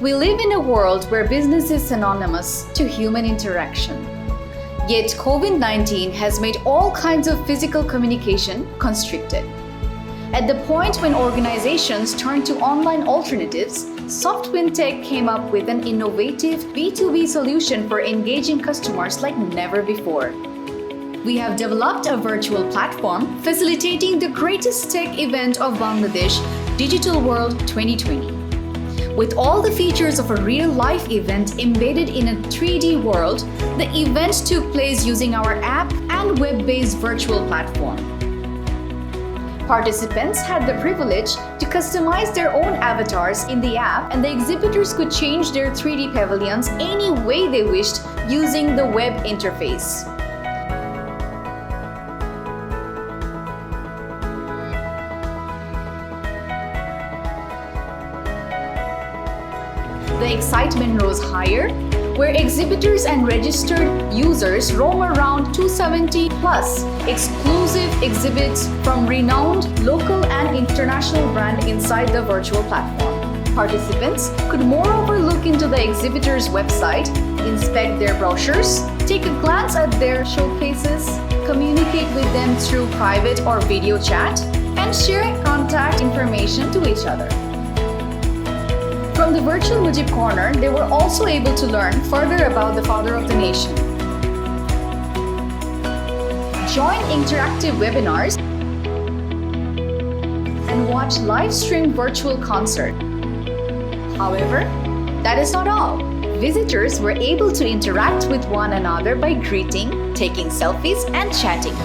We live in a world where business is synonymous to human interaction. Yet COVID-19 has made all kinds of physical communication constricted. At the point when organizations turned to online alternatives, Softwind Tech came up with an innovative B2B solution for engaging customers like never before. We have developed a virtual platform facilitating the greatest tech event of Bangladesh, Digital World 2020. With all the features of a real-life event embedded in a 3D world, the event took place using our app and web-based virtual platform. Participants had the privilege to customize their own avatars in the app, and the exhibitors could change their 3D pavilions any way they wished using the web interface. The excitement rose higher, where exhibitors and registered users roam around 270 plus exclusive exhibits from renowned local and international brands inside the virtual platform. Participants could moreover look into the exhibitors' website, inspect their brochures, take a glance at their showcases, communicate with them through private or video chat, and share contact information to each other. From the virtual Mujib corner, they were also able to learn further about the father of the nation. Join interactive webinars and watch live-streamed virtual concert. However, that is not all. Visitors were able to interact with one another by greeting, taking selfies, and chatting.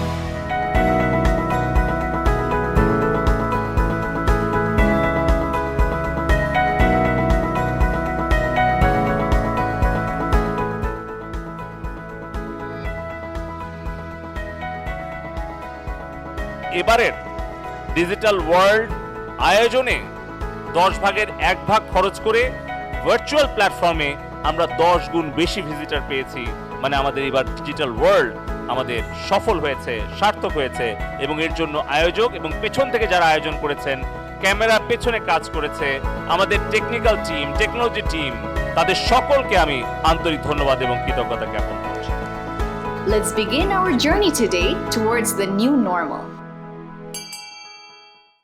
এবারের digital world আয়োজনে 10 ভাগের 1 ভাগ খরচ করে virtual প্ল্যাটফর্মে আমরা 10 গুণ বেশি ভিজিটর পেয়েছি। মানে আমাদের এবার ডিজিটাল ওয়ার্ল্ড আমাদের সফল হয়েছে, সার্থক হয়েছে, এবং এর জন্য আয়োজক এবং পেছন থেকে যারা আয়োজন করেছেন, ক্যামেরার পেছনে কাজ করেছে আমাদের টেকনিক্যাল টিম, টেকনোলজি টিম, তাদের সকলকে আমি আন্তরিক ধন্যবাদ এবং কৃতজ্ঞতা জ্ঞাপন করছি। Let's begin our journey today towards the new normal.